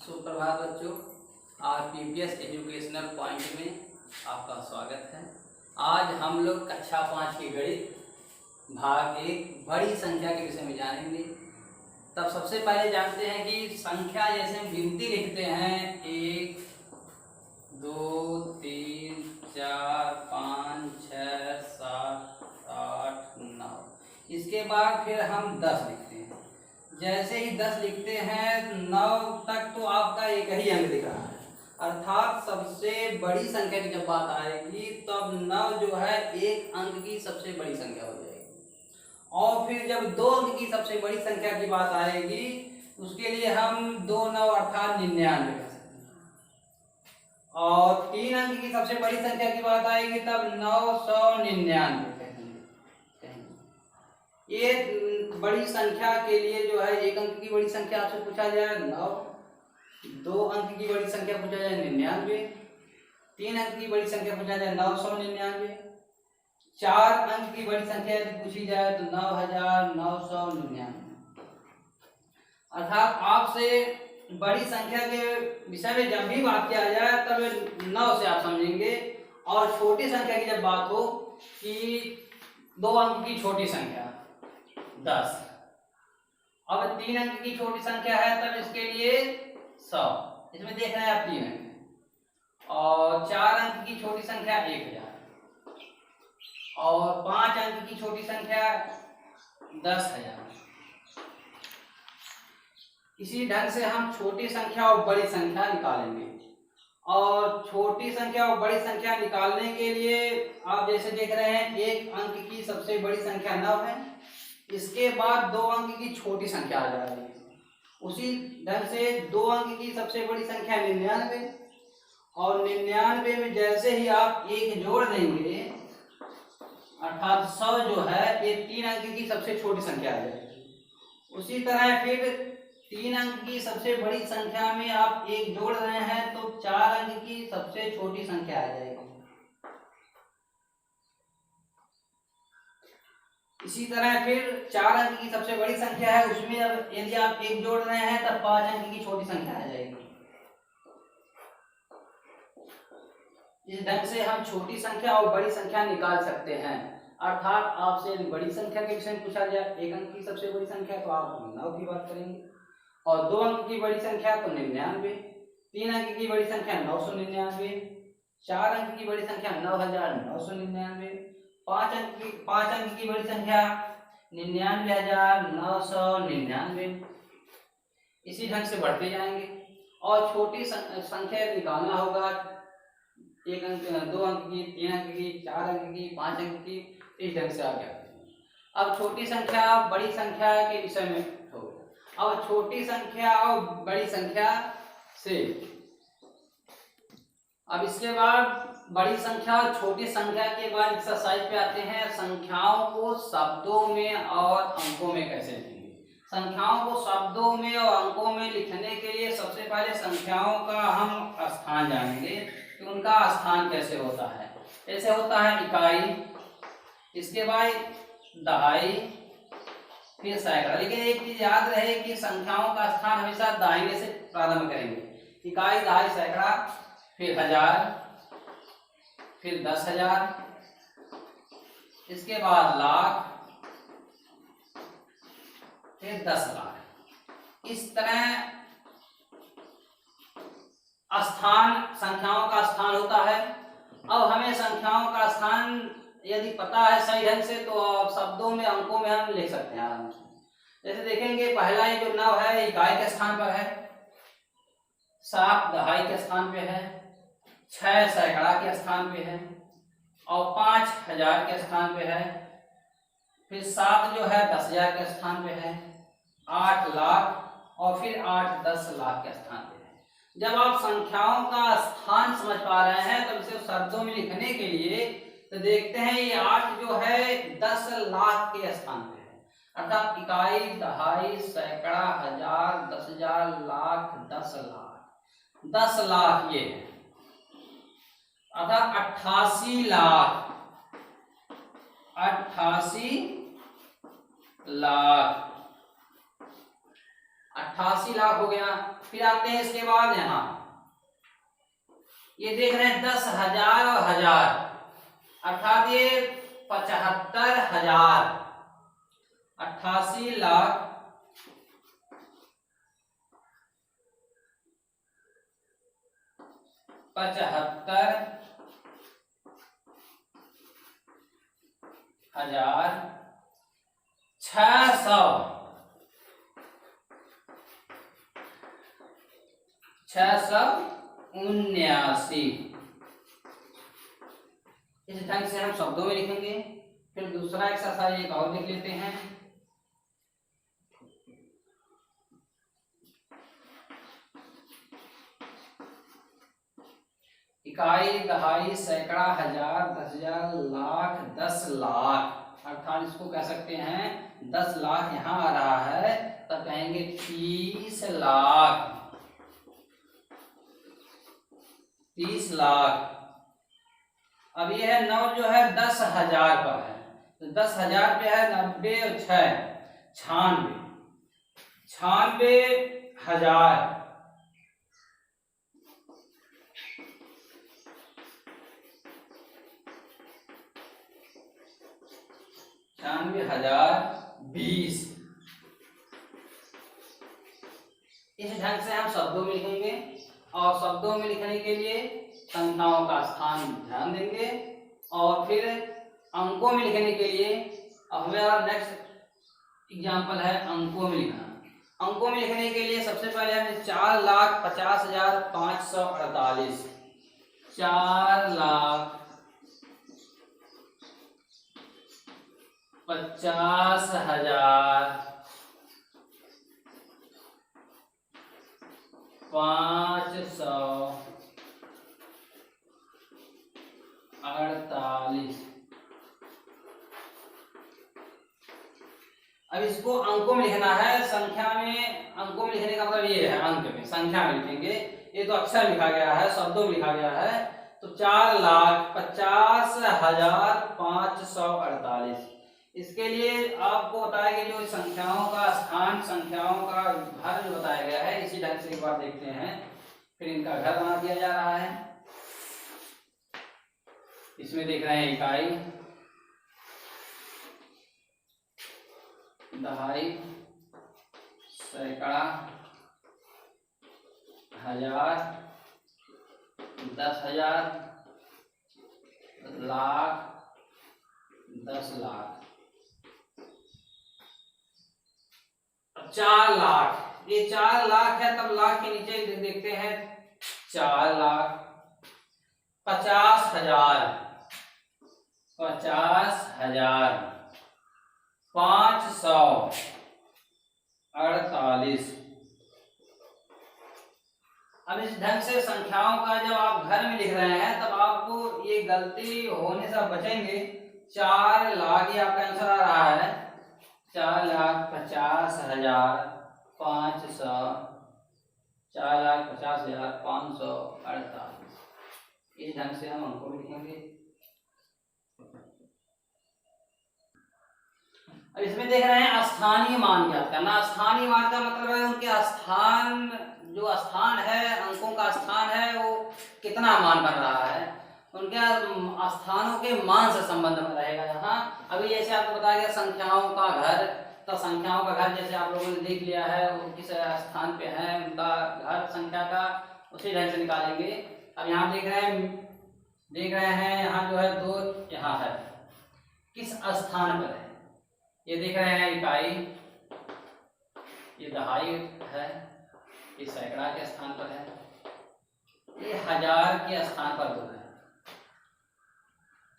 सुप्रभात बच्चों, आरपीपीएस educational point में आपका स्वागत है। आज हम लोग कक्षा 5 की गणित भाग 1 बड़ी संख्या के विषय में जानेंगे। तब सबसे पहले जानते हैं कि संख्या जैसे हम गिनती लिखते हैं 1 2 3 4 5 6 7 8 9। इसके बाद फिर हम 10 लिखते हैं। जैसे ही 10 लिखते हैं 9 तक तो आपका एक ही अंक दिख रहा है, अर्थात सबसे बड़ी संख्या की जब बात आएगी तब 9 जो है एक अंक की सबसे बड़ी संख्या हो जाएगी। और फिर जब 2 अंक की सबसे बड़ी संख्या की बात आएगी उसके लिए हम 2 9 अर्थात 99 कर सकते हैं। और 3 अंक की सबसे बड़ी संख्या की बात आएगी तब 999 ये बड़ी संख्या के लिए जो है एक अंक की बड़ी संख्या आपसे पूछा जाए 9, 2 अंक की बड़ी संख्या पूछा जाए 99, 3 अंक की बड़ी संख्या पूछा जाए 999, 4 अंक की बड़ी संख्या यदि पूछी जाए तो 9999। अर्थात आपसे बड़ी संख्या के विषय में जब भी बात किया जाए तब 9 से आप समझेंगे। और छोटी संख्या की जब बात हो कि 2 अंक की छोटी संख्या 10, अब 3 अंक की छोटी संख्या है तब इसके लिए 100, इसमें देख रहे हैं आप 3 अंक। और 4 अंक की छोटी संख्या 1000 और 5 अंक की छोटी संख्या 10,000। इसी ढंग से हम छोटी संख्या और बड़ी संख्या निकालेंगे। और छोटी संख्या और बड़ी संख्या निकालने के लिए आप जैसे देख रहे हैं एक अंक की सबसे बड़ी संख्या 9 है, इसके बाद 2 अंक की छोटी संख्या आ जा रही है। उसी ढंग से 2 अंक की सबसे बड़ी संख्या 99 और 99 में जैसे ही आप एक जोड़ देंगे अर्थात 100 जो है ये 3 अंक की सबसे छोटी संख्या आ जाएगी। उसी तरह फिर 3 अंक की सबसे बड़ी संख्या में आप एक जोड़ रहे हैं तो 4 अंक की सबसे छोटी संख्या आ जाएगी। इसी तरह फिर 4 अंक की सबसे बड़ी संख्या है उसमें अब यदि आप एक जोड़ रहे हैं तब 5 अंक की छोटी संख्या आ जाएगी। इस ढंग से हम छोटी संख्या और बड़ी संख्या निकाल सकते हैं। अर्थात आपसे यदि बड़ी संख्या के विषय में पूछा जाए एक अंक की सबसे बड़ी संख्या तो आप 9 की बात करेंगे, और 2 अंक की बड़ी संख्या तो 99, 3 अंक की बड़ी संख्या 999, 4 अंक की बड़ी संख्या 9999, 5 अंक की बड़ी संख्या 99,999। इसी ढंग से बढ़ते जाएंगे। और छोटी संख्या निकालना होगा एक अंक 2 अंक की 3 अंक की 4 अंक की 5 अंक की, इस ढंग से आ गया। अब छोटी संख्या बड़ी संख्या के विषय में हो गया। अब छोटी संख्या और बड़ी संख्या से अब इसके बाद बड़ी संख्या और छोटी संख्या के बाद एक्सरसाइज पे आते हैं। संख्याओं को शब्दों में और अंकों में कैसे लिखेंगे। संख्याओं को शब्दों में और अंकों में लिखने के लिए सबसे पहले संख्याओं का हम स्थान जानेंगे कि उनका स्थान कैसे होता है। ऐसे होता है इकाई, इसके बाद दहाई, फिर सैकड़ा। लेकिन एक चीज याद रहे कि संख्याओं का स्थान हमेशा दाहिने से प्रारंभ करेंगे। इकाई, दहाई, सैकड़ा, फिर हजार, फिर 10,000, इसके बाद लाख, फिर 10 लाख। इस तरह स्थान संख्याओं का स्थान होता है। अब हमें संख्याओं का स्थान यदि पता है सही ढंग से तो शब्दों में अंकों में हम लिख सकते हैं आराम से। जैसे देखेंगे पहला ये जो 9 है इकाई के स्थान पर है, 7 दहाई के स्थान पे है, 6 सैकड़ा के स्थान पे है और 5 हजार के स्थान पे है, फिर 7 जो है 10,000 के स्थान पे है, 8 लाख और फिर 8 10 लाख के स्थान पे है। जब आप संख्याओं का स्थान समझ पा रहे हैं तब इसे शब्दों में लिखने के लिए तो देखते हैं ये 8 जो है 10 लाख के स्थान पे है। अर्थात इकाई, दहाई, सैकड़ा, हजार, 10,000, लाख, 10 लाख। 10 लाख ये है अर्थात 88 लाख, 88 लाख। 88 लाख हो गया। फिर आते हैं इसके बाद यहाँ ये देख रहे हैं 10,000 और 1000 अर्थात ये 75,000। 88 लाख 75,679। इस ढंग से हम शब्दों में लिखेंगे। फिर दूसरा एक्सरसाइज एक और लिख लेते हैं। इकाई, दहाई, सैकड़ा, हजार, 10,000, लाख, 10 लाख अर्थात इसको कह सकते हैं 10 लाख यहाँ आ रहा है तब कहेंगे 30 लाख। 30 लाख। अब ये है 9 जो है 10,000 पर है तो 10,000 पे है 90 और 6 96। 96,000 96,020। इस ढंग से हम शब्दों में लिखेंगे और शब्दों में लिखने के लिए संख्याओं का स्थान ध्यान देंगे और फिर अंकों में लिखने के लिए अब हमारा नेक्स्ट एग्जाम्पल है अंकों में लिखना। अंकों में लिखने के लिए सबसे पहले हमें 4,50,548 4,50,548। अब इसको अंकों में लिखना है। संख्या में अंकों में लिखने का मतलब ये है अंक में संख्या में लिखेंगे। ये तो अक्षर लिखा गया है शब्दों में लिखा गया है तो 4,50,548। इसके लिए आपको बताया गया जो संख्याओं का स्थान संख्याओं का घर जो बताया गया है इसी ढंग से एक बार देखते हैं। फिर इनका घर बना दिया जा रहा है। इसमें देख रहे हैं इकाई, दहाई, सैकड़ा, हजार, 10,000, लाख, 10 लाख। 4 लाख। ये 4 लाख है तब लाख के नीचे देखते हैं 4,50,000 548। अब इस ढंग से संख्याओं का जब आप घर में लिख रहे हैं तब आपको ये गलती होने से बचेंगे। 4 लाख ये आपका आंसर आ रहा है 4,50,548। इस ढंग से हम अंकों में लिखेंगे। अब इसमें देख रहे हैं स्थानीय मान ज्ञात करना। स्थानीय मान का मतलब है उनके स्थान जो स्थान है अंकों का स्थान है वो कितना मान बन रहा है उनके स्थानों के मान से संबंध में रहेगा यहाँ। अभी जैसे आपको बताया गया संख्याओं का घर तो संख्याओं का घर जैसे आप लोगों ने देख लिया है वो किस स्थान पे है उनका घर संख्या का उसी ढंग से निकालेंगे। अब यहाँ देख रहे हैं यहाँ जो है 2 यहाँ है किस स्थान पर है। ये देख रहे हैं इकाई, ये दहाई है, ये सैकड़ा के स्थान पर है, ये हजार के स्थान पर 2 है।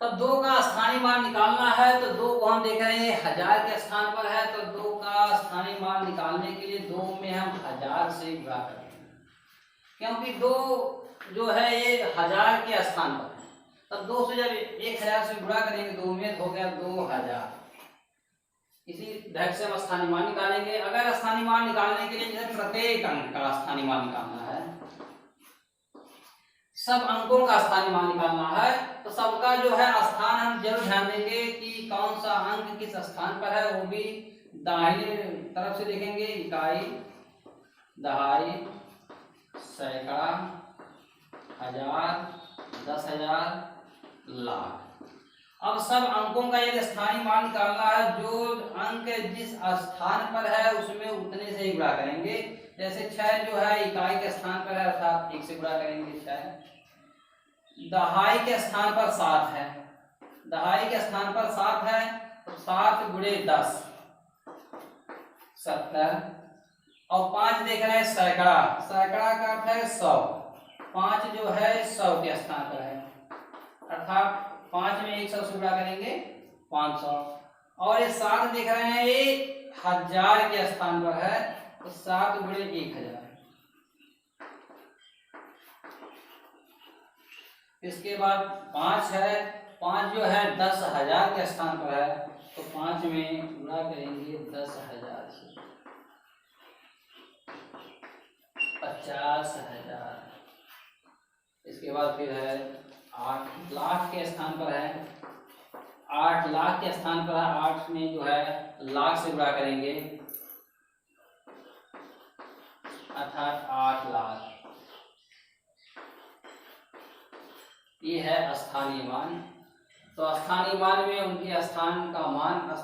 तब 2 का स्थानीय मान निकालना है तो 2 को हम देख रहे हैं हजार के स्थान पर है तो 2 का स्थानीय मान निकालने के लिए 2 में हम 1000 से गुणा करेंगे क्योंकि 2 जो है ये 1000 के स्थान पर है। तब 2 से जब 1000 से गुणा करेंगे 2 में हो गया 2000। इसी ढंग से हम स्थानीय मान निकालेंगे। अगर स्थानीय मान निकालने के लिए जैसे प्रत्येक अंक का स्थानीय मान निकालना है सब अंकों का स्थानीय मान निकालना है तो सबका जो है स्थान हम जरूर ध्यान देंगे कि कौन सा अंक किस स्थान पर है वो भी दाहिने तरफ से देखेंगे। इकाई, दहाई, सैकड़ा, हजार, 10,000, लाख। अब सब अंकों का एक स्थानीय मान निकालना है। जो अंक जिस स्थान पर है उसमें उतने से ही गुणा करेंगे। जैसे 6 जो है इकाई के स्थान पर है अर्थात 1 से गुणा करेंगे 6। दहाई के स्थान पर 7 है, दहाई के स्थान पर 7 है तो 7 गुणे 10 70। और 5 देख रहे हैं सैकड़ा, सैकड़ा का अर्थ है 100। 5 जो है 100 के स्थान पर है अर्थात 5 में 100 से गुणा करेंगे 500। और ये 7 देख रहे हैं ये 1000 के स्थान पर है तो 7 गुणे 1000। इसके बाद 5 है, 5 जो है 10,000 के स्थान पर है तो 5 में गुणा करेंगे 10,000 से 50,000। इसके बाद फिर है 8 लाख के स्थान पर है, 8 लाख के स्थान पर है। 8 में जो है लाख से गुणा करेंगे अर्थात 8 लाख। ये है स्थानीय मान। तो स्थानीय मान में उनके स्थान का मान का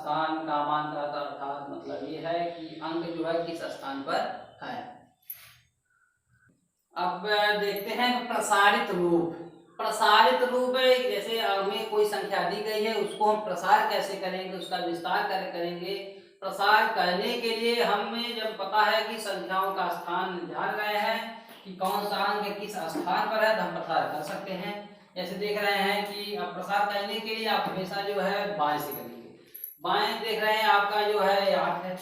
अर्थात मतलब ये है कि अंक जो है किस स्थान पर है। अब देखते हैं प्रसारित रूप। प्रसारित रूप है जैसे हमें कोई संख्या दी गई है उसको हम प्रसार कैसे करेंगे, उसका विस्तार करेंगे। प्रसार करने के लिए हमें जब पता है कि संख्याओं का स्थान जान रहे हैं कि कौन सा अंक किस स्थान पर है तो हम प्रसार कर सकते हैं। जैसे देख रहे हैं कि अब प्रसार करने के लिए आप हमेशा जो है बाएं से करेंगे। बाएं देख रहे हैं आपका जो है 8 है,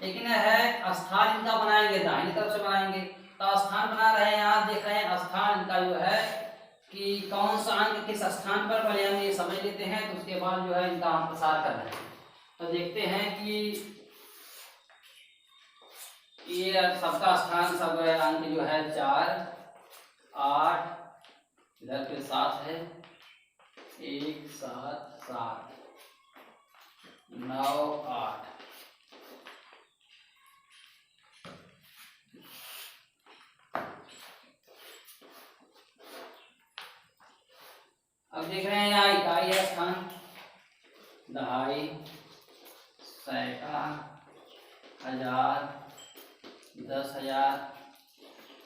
लेकिन है स्थान इनका बनाएंगे दाहिनी तरफ से बनाएंगे तो स्थान बना रहे हैं। यहाँ देख रहे हैं स्थान इनका जो है कि कौन सा अंक किस स्थान पर पहले हम ये समझ लेते हैं तो उसके बाद जो है इनका हम प्रसार कर रहे हैं। तो देखते हैं कि ये सबका स्थान सब अंक जो है 4, 8, इधर पे 7 है, 1, 7, 7, 9, 8। अब देख रहे हैं यहाँ इकाई है स्थान, दहाई, सैकड़ा, हजार, 10,000,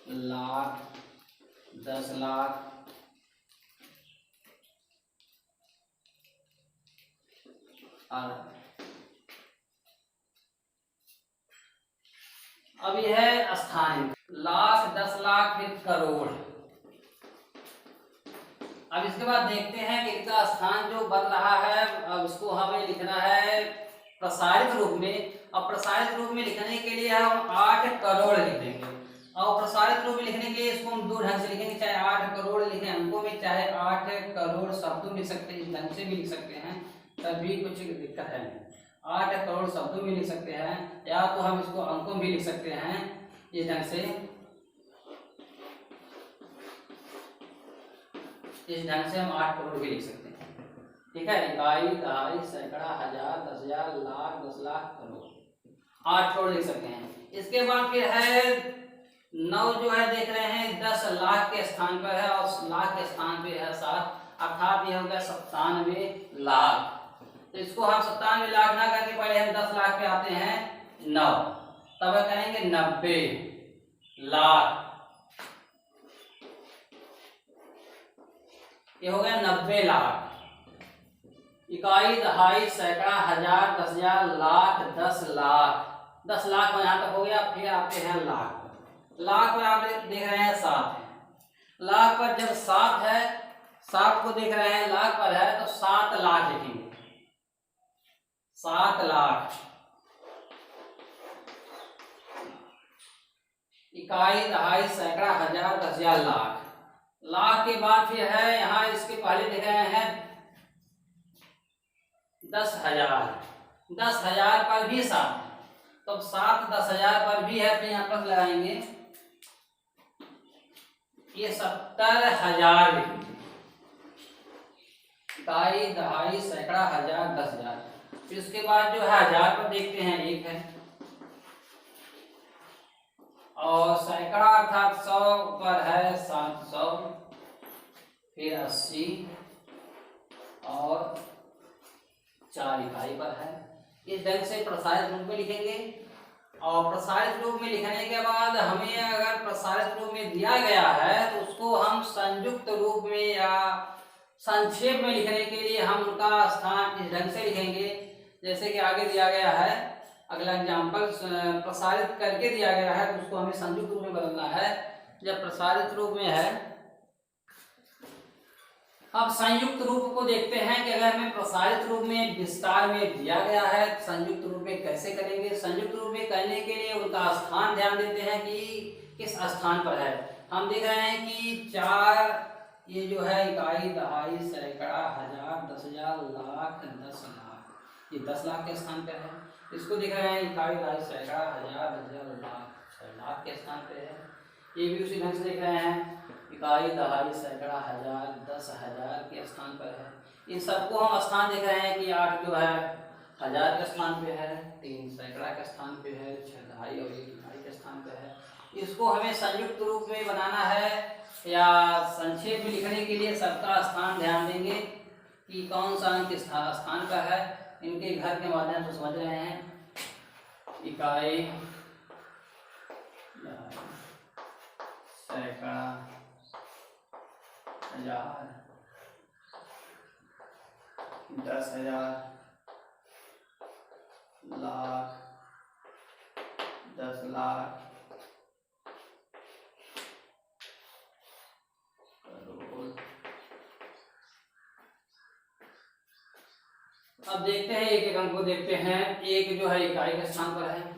लाख, 10 लाख, अब यह है स्थान लाख, 10 लाख, फिर करोड़। अब इसके बाद देखते हैं कि इसका स्थान जो बन रहा है अब इसको हमें लिखना है प्रसारित रूप में। अब प्रसारित रूप में लिखने के लिए हम 8 करोड़ लिख देंगे। और प्रसारित रूप में लिखने के लिए इसको हम दो ढंग से लिखेंगे, चाहे 8 करोड़ लिखें अंकों में, चाहे 8 करोड़ शब्दों में लिख सकते हैं, इस ढंग से भी लिख सकते हैं, तभी कुछ दिक्कत है नहीं। 8 करोड़ शब्दों में लिख सकते हैं या तो हम इसको अंकों में लिख सकते हैं इस ढंग से, इस ढंग से हम 8 करोड़ भी लिख सकते हैं। ठीक है, इकाई, दहाई, सैकड़ा, हजार, 10,000, लाख, 10 लाख, करोड़, 8 करोड़ लिख सकते हैं। इसके बाद फिर है 9 जो है देख रहे हैं 10 लाख के स्थान पर है और लाख के स्थान पे है 7, अर्थात यह हो गया 97 लाख। तो इसको हम 97 लाख ना करके पहले हम 10 लाख पे आते हैं 9, तब कहेंगे 90 लाख। ये हो गया 90 लाख। इकाई, दहाई, सैकड़ा, हजार, 10,000, लाख, 10 लाख। 10 लाख में यहाँ तक हो गया। फिर आते हैं लाख। लाख पर आप देख रहे हैं 7 है। लाख पर जब 7 है, 7 को देख रहे हैं लाख पर है तो 7 लाख लिखेंगे, 7 लाख। इकाई, दहाई, सैकड़ा, हजार, 10,000, लाख। लाख के बाद फिर है यहाँ इसके पहले देख रहे हैं 10,000। 10,000 पर भी 7 है तो 7 10,000 पर भी है तो यहाँ पर लगाएंगे ये 70,000 लिखेंगे। इकाई, दहाई, सैकड़ा, हजार, 10,000। फिर उसके बाद जो है हजार पर देखते हैं 1 है और सैकड़ा अर्थात 100 पर है 700, फिर 80 और 4 इकाई पर है। इस ढंग से प्रसारित रूप में लिखेंगे। और प्रसारित रूप में लिखने के बाद हमें अगर प्रसारित रूप में दिया गया है तो उसको हम संयुक्त रूप में या संक्षेप में लिखने के लिए हम उनका स्थान इस ढंग से लिखेंगे जैसे कि आगे दिया गया है। अगला एग्जाम्पल प्रसारित करके दिया गया है तो उसको हमें संयुक्त रूप में बदलना है। जब प्रसारित रूप में है, अब संयुक्त रूप को देखते हैं कि अगर हमें प्रसारित रूप में विस्तार में दिया गया है तो संयुक्त रूप में कैसे करेंगे। संयुक्त रूप में करने के लिए उनका स्थान ध्यान देते हैं कि किस स्थान पर है। हम देख रहे हैं कि 4 ये जो है इकाई, दहाई, सैकड़ा, हजार, 10,000, लाख, 10 लाख, ये 10 लाख के स्थान पर है। इसको देख रहे हैं इकाई, दहाई, सैकड़ा, हजार, 10,000, लाख, 6 लाख के स्थान पे है। ये भी उसी ढंग से देख रहे हैं इकाई, दहाई, सैकड़ा, हजार, 10,000 के स्थान पर है। इन सबको हम स्थान देख रहे हैं कि 8 जो है हजार के स्थान पे है, 3 सैकड़ा के स्थान पे है, 6 दहाई और 1 इकाई के स्थान पे है। इसको हमें संयुक्त रूप में बनाना है या संक्षेप में लिखने के लिए सबका स्थान ध्यान देंगे कि कौन सा अंक स्थान पर है। इनके घर के माध्यम से समझ रहे हैं। इकाई, सैकड़ा, हजार, 10,000, लाख, 10 लाख, करोड़। अब देखते हैं एक एक अंक को देखते हैं। एक जो है इकाई के स्थान पर है,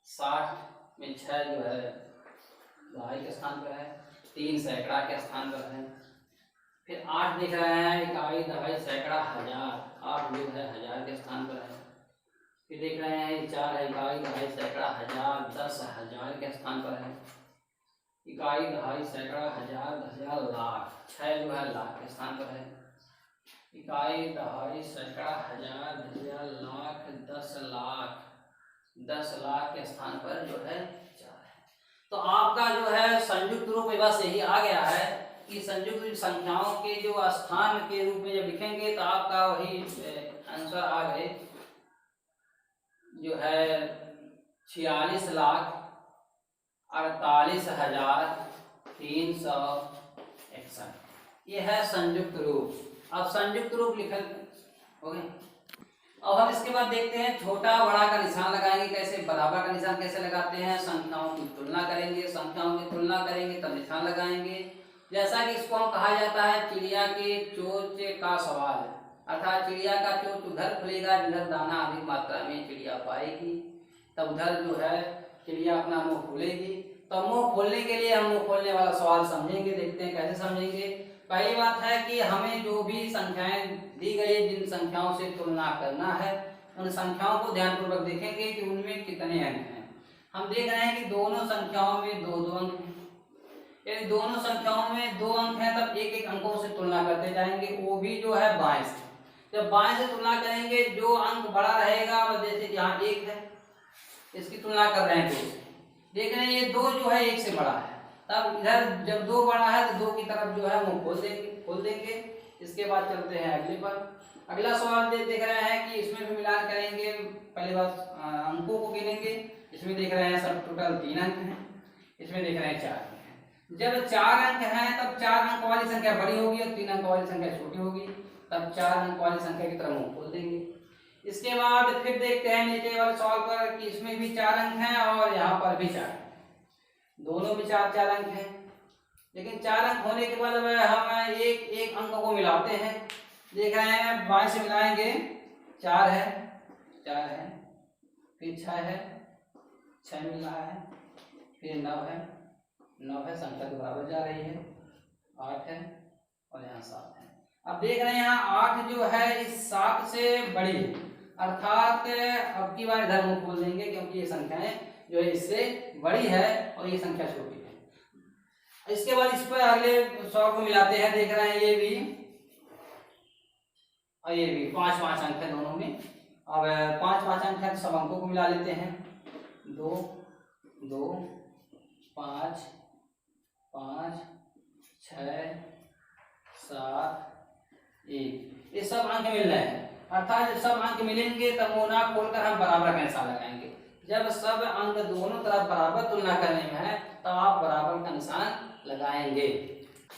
60 में 6 जो है दहाई के स्थान पर है, 3 सैकड़ा के स्थान पर है। फिर 8 दिख रहे हैं इकाई, दहाई, सैकड़ा, हजार, 8 जो है हजार के स्थान पर है। फिर देख रहे हैं 4 है इकाई, दहाई, सैकड़ा, हजार, 10,000 के स्थान पर है। इकाई, दहाई, सैकड़ा, हजार, 10,000, लाख, 6 जो है लाख के स्थान पर है। इकाई, दहाई, सैकड़ा, हजार, 10,000, लाख, 10 लाख, 10 लाख के स्थान पर जो है 4 है। तो आपका जो है संयुक्त रूप में बस यही आ गया है कि संयुक्त संख्याओं के जो स्थान के रूप में जब लिखेंगे तो आपका वही आंसर आ गए जो है 46,48,361। ये है संयुक्त रूप। अब संयुक्त रूप लिखा हो गया। अब हम इसके बाद देखते हैं छोटा बड़ा का निशान लगाएंगे कैसे, बराबर का निशान कैसे लगाते हैं। संख्याओं की तुलना करेंगे, संख्याओं की तुलना करेंगे तब निशान लगाएंगे। जैसा कि इसको हम कहा जाता है चिड़िया के चोंच का सवाल, अर्थात चिड़िया का चोंच उधर खुलेगा जिधर दाना अधिक मात्रा में चिड़िया पाएगी, तब उधर जो है चिड़िया अपना मुंह खोलेगी। तो मुंह खोलने के लिए हम मुंह खोलने वाला सवाल समझेंगे। देखते हैं कैसे समझेंगे। पहली बात है कि हमें जो भी संख्याएं दी गई, जिन संख्याओं से तुलना करना है उन संख्याओं को ध्यानपूर्वक देखेंगे कि उनमें कितने अंक हैं। हम देख रहे हैं कि दोनों संख्याओं में 2-2 अंक हैं। यदि दोनों संख्याओं में 2 अंक हैं तब एक एक अंकों से तुलना करते जाएंगे, वो भी जो है बाएं से। जब बाएं से तुलना करेंगे जो अंक बड़ा रहेगा, जैसे यहाँ 1 है, इसकी तुलना कर रहे हैं 2 से, देख रहे हैं ये 2 जो है 1 से बड़ा है, तब इधर जब 2 बड़ा है तो 2 की तरफ जो है मुंह खोल देंगे। इसके बाद चलते हैं अगले पर। अगला सवाल देख रहे हैं कि इसमें भी मिलान करेंगे। पहले बात अंकों को गिनेंगे। इसमें देख रहे हैं सब टोटल 3 अंक हैं, इसमें देख रहे हैं 4 अंक हैं। जब 4 अंक हैं तब 4 अंक वाली संख्या बड़ी होगी और 3 अंक वाली संख्या छोटी होगी, तब 4 अंक वाली संख्या की तरफ मुंह खोल देंगे। इसके बाद फिर देखते हैं नीचे वाले सवाल पर कि इसमें भी 4 अंक हैं और यहाँ पर भी 4 अंक हैं, दोनों में 4-4 अंक हैं। लेकिन 4 अंक होने के बाद हम एक अंक को मिलाते हैं। देख रहे हैं बाएं से मिलाएंगे, 4 है, 4 है, फिर 6 है, 6 मिल रहा है, फिर 9 है, 9 है, संख्या के बराबर जा रही है, 8 है और यहाँ 7 है। अब देख रहे हैं यहाँ 8 जो है इस 7 से बड़ी है, अर्थात अब की बार इधर मुंह खोल देंगे क्योंकि ये संख्याएं जो है इससे बड़ी है और ये संख्या छोटी है। इसके बाद इस पर अगले 100 को मिलाते हैं। देख रहे हैं ये भी और ये भी 5-5 अंक है दोनों में। अब 5-5 अंक है तो सब अंकों को मिला लेते हैं। 2, 2 5 5 6 7 1 ये सब अंक मिल रहे हैं। अर्थात जब सब अंक मिलेंगे तब मोना खोलकर हम बराबर का निशान लगाएंगे। जब सब अंक दोनों तरफ बराबर तुलना करने में है तब आप बराबर का निशान लगाएंगे।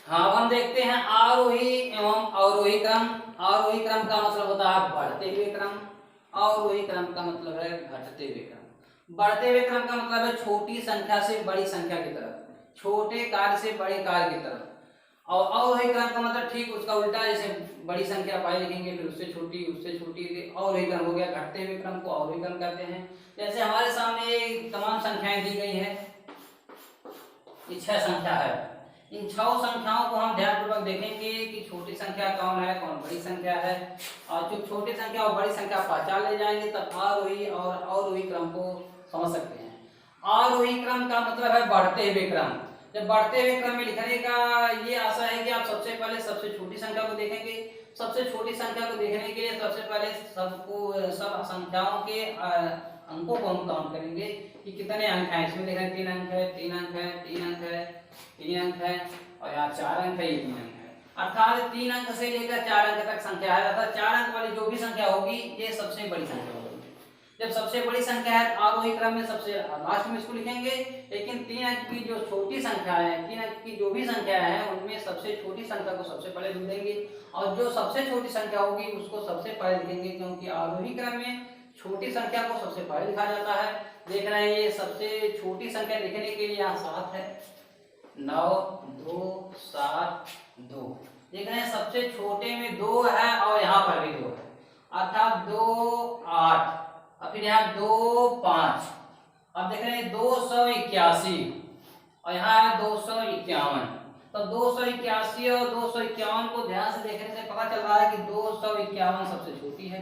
हाँ, अब हम देखते हैं आरोही एवं अवरोही क्रम। आरोही क्रम का मतलब होता है बढ़ते हुए क्रम, अवरोही क्रम का मतलब है घटते हुए क्रम। बढ़ते हुए क्रम का मतलब है छोटी संख्या से बड़ी संख्या की तरफ, छोटे कार्य से बड़े कार्य की तरफ। और अवरोही क्रम का मतलब ठीक उसका उल्टा, जैसे बड़ी संख्या पहले लिखेंगे फिर उससे छोटी अवरोही क्रम हो गया। घटते हुए क्रम को अवरोही क्रम कहते हैं। जैसे हमारे सामने तमाम संख्याएं दी गई है, ये 6 संख्या है। इन 6 संख्याओं को हम ध्यानपूर्वक देखेंगे कि छोटी संख्या कौन है, कौन बड़ी संख्या है। और जो छोटी संख्या और बड़ी संख्या पहचान ले जाएंगे तब आरोही और अवरोही क्रम को समझ सकते हैं। आरोही क्रम का मतलब है बढ़ते हुए क्रम। जब बढ़ते हुए क्रम में लिखने का ये आशा है कि आप सबसे पहले सबसे छोटी संख्या को देखेंगे। सबसे छोटी संख्या को देखने के लिए सबसे पहले सब संख्याओं के अंकों को हम काउंट करेंगे कि कितने अंक हैं। इसमें देखें 3 अंक है, 3 अंक है, 3 अंक है, 3 अंक है और यहाँ 4 अंक है, ये 3 अंक है। अर्थात 3 अंक से लेकर 4 अंक तक संख्या है। अर्थात 4 अंक वाली जो भी संख्या होगी ये सबसे बड़ी संख्या होगी। जब सबसे बड़ी संख्या है आरोही क्रम में सबसे लास्ट में इसको लिखेंगे। लेकिन 3 अंक की जो छोटी संख्या है, 3 अंक की जो भी संख्या है उनमें सबसे छोटी संख्या को सबसे पहले लिख देंगे और जो सबसे छोटी संख्या होगी उसको सबसे पहले लिखेंगे, क्योंकि आरोही क्रम में छोटी संख्या को सबसे पहले लिखा जाता है। देख रहे हैं ये सबसे छोटी संख्या लिखने के लिए यहाँ 7 है, 9 2 7 2। देख रहे हैं सबसे छोटे में 2 है और यहाँ पर भी 2 है, अर्थात 2 8 और फिर यहाँ 2 5। अब देख रहे हैं 281 और यहाँ है 251। तो 281 और 251 को ध्यान से देखने से पता चल रहा है कि 251 सबसे छोटी है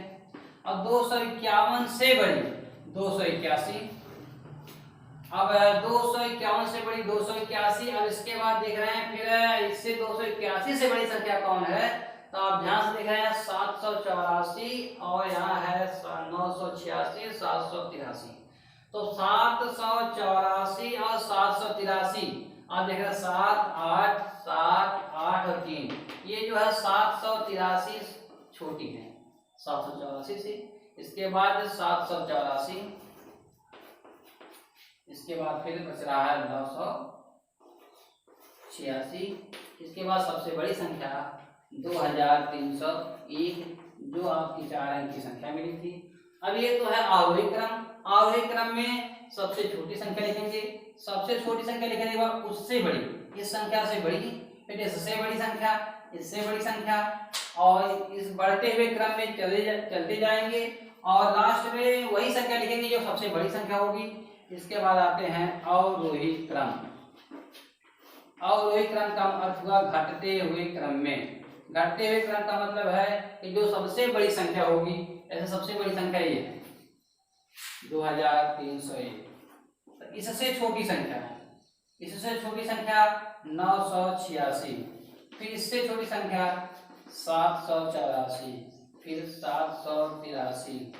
और 251 से बड़ी 281। अब 251 से बड़ी 281। अब इसके बाद देख रहे हैं फिर इससे 281 से बड़ी संख्या कौन है, तो आप ध्यान से देख रहे हैं 784 और यहाँ है 986 783। तो 784 और 783 आप देख रहे हैं 7 8 7 8 और 3, ये जो है 783 छोटी है 784 से। इसके बाद 784, इसके बाद फिर बच रहा है 986। इसके बाद सबसे बड़ी संख्या 2301 जो आपकी 4 अंक की संख्या मिली थी। अब ये तो है आरोही क्रम। आरोही क्रम में सबसे छोटी संख्या लिखेंगे, सबसे छोटी संख्या लिखने के बाद उससे बड़ी, इस संख्या से बड़ी, फिर इससे बड़ी संख्या, इससे बड़ी संख्या और इस बढ़ते हुए क्रम में चलते जाएंगे और लास्ट में वही संख्या लिखेंगे जो सबसे बड़ी संख्या होगी। इसके बाद आते हैं अवरोही क्रम। अवरोही क्रम का अर्थ हुआ घटते हुए क्रम में। घटते हुए क्रम का मतलब है कि जो सबसे बड़ी संख्या होगी, ऐसे सबसे बड़ी संख्या ये है 2301, तो इससे छोटी संख्या है, इससे छोटी संख्या 986, फिर इससे छोटी संख्या 784, फिर 783,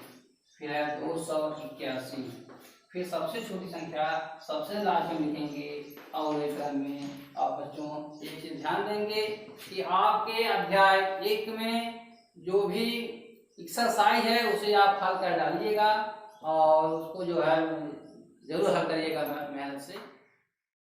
फिर है 281, फिर सबसे छोटी संख्या सबसे लास्ट में लिखेंगे अवरोही क्रम में। आप बच्चों एक चीज ध्यान देंगे कि आपके अध्याय 1 में जो भी एक्सरसाइज है उसे आप हल कर डालिएगा और उसको जो है जरूर हल करिएगा मेहनत से।